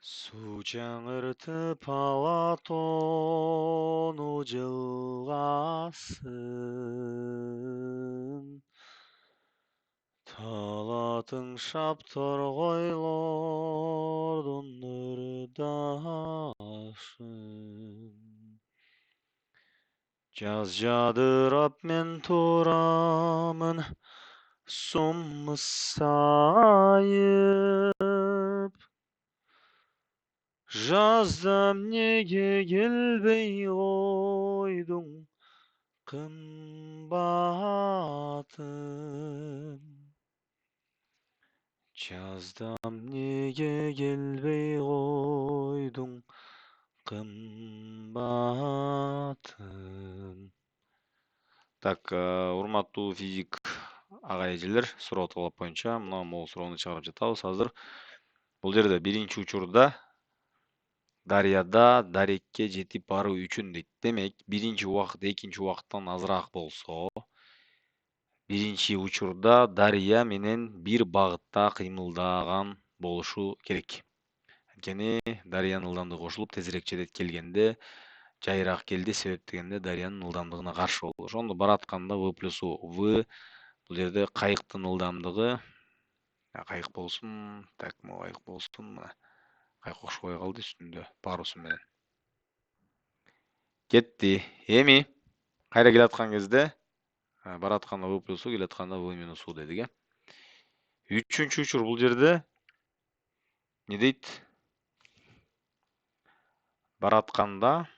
Су жаңыртып алатону жылгасын, талатын шапторгойлордун ырдашын. Жаз жадырап мен турамын, сум сайып. Жаздам неге келбей койдуң, кымбатым? Жаздам неге келбей койдуң, кымбатым? Так, урматтуу физик ага эжелер, суроо талап боюнча мына могу суроону чыгарып жатабыз азыр. Бул жерде биринчи учурда дарыяда дарекке жетип баруу үчүн дейт. Демек, биринчи убакыт экинчи убакыттан азыраак болсо, биринчи учурда дарыя менен бир багытта кыймылдаган болушу керек. Анткени дарыянын ылдамдыгы кошулуп тезирээк жетет келгенде, жайыраак келди, себеп дегенде дарыянын ылдамдыгына каршы болду. Ошондо баратканда v плюс u. В бул жерде кайыктын ылдамдыгы, кайык болсун, так, кайык болсун, мына кайык окшобой калды үстүндө парусу менен. Кетти. Эми кайра келаткан кезде баратканда v плюс u, келатканда v минус u дедик, Үчүнчү учур бул жерде не дейт? Баратканда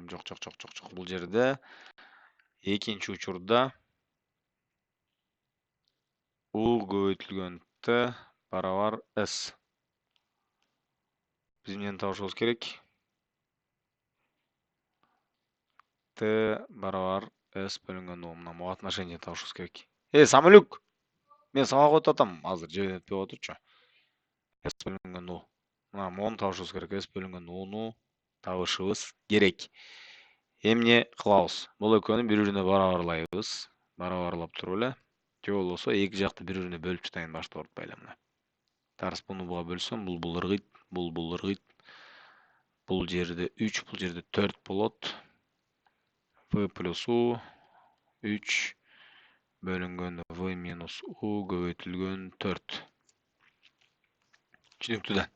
жок. Бул жерде экинчи учурда u көбөйтүлгөн t барабар s. Биз эмнени табышыбыз керек? T барабар s бөлүнгөн u. Мына могу отношение табышыбыз керек. Самолюк! Мен сага коюп атам, азыр жебен өтпөй отурчу. S бөлүнгөн u. Мына могуну табышыбыз керек. S бөлүнгөн u'ну табышыбыз керек. Эмне кылабыз? Бул экөөнү бири-бирине барабарлайбыз. Барабарлап туруп эле. Же болбосо эки жакты бири-бирине бөлүп жатайын башта ортпай эле мына. Тарс буну буга бөлсөм, бул ыргыйт, бул ыргыйт. Бул жерде 3, бул жерде 4 болот. V плюс u 3 бөлүнгөн v минус u көбөйтүлгөн 4. Түшүнүктүү да.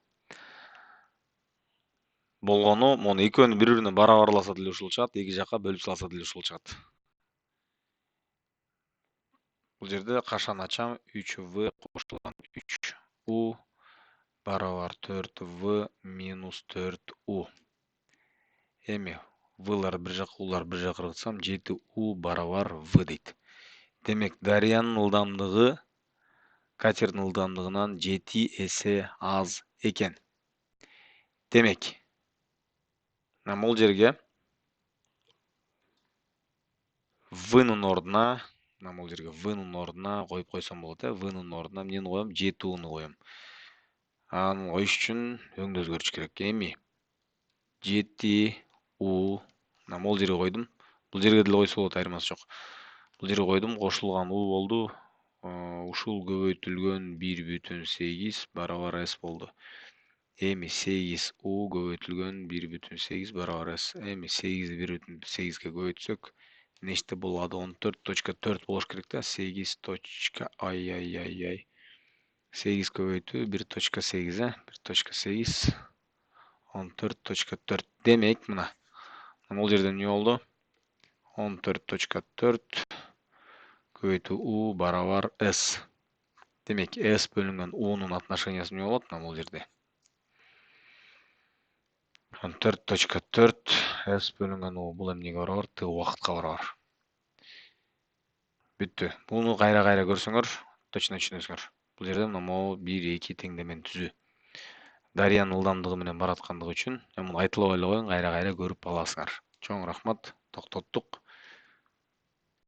Болгону, мону экөөнү бири-бирине барабарласа деле ушул чыгат, эки жакка бөлүп салса деле ушул чыгат. Бул жерде кашан ачам 3v кошулган 3u барабар 4v минус 4u. Эми v'лар бир жакка, u'лар бир жакка ыргытсам 7u барабар v дейт. Демек, дарыянын ылдамдыгы катердин ылдамдыгынан 7 эсе аз экен. Демек, мына бул жерге v'нын ордуна, коюп койсом болот, v'нын ордуна эмнени коем? 7u'ну коем. Аны коюш үчүн өңдү өзгөртүш керек. Эми 7u, мына бул жерге койдум. Бул жерге деле койсо болот, айырмасы жок. Бул жерге койдум, кошулган u болду. Ушул көбөйтүлгөн 1,8 барабар s болду. Эми 8u көбөйтүлгөн 1,8 барабар s. Эми 8-ди 1,8ге көбөйтсөк, нечте болду? 14.4 болуш керек да. 8 точка 8 көбөйтүү 1.8, 1.8 14.4. Демек, мына бул жерде эмне болду? 14.4 көбөйтүү u барабар s. Демек, s бөлүнгөн u'нун отношениясы эмне болот? Мына бул жерде 14.4 s бөлүнгөн u. Бул эмнеге барабар? T убакытка барабар. Бүттү. Буну кайра көрсөңөр, точно түшүнөсүңөр. Бул жерде мына могу 1-2 теңдемени түзүү. Дарыянын ылдамдыгы менен бараткандыгы үчүн муну айтылып эле коюң, кайра көрүп аласыңар. Чоң рахмат, токтоттук.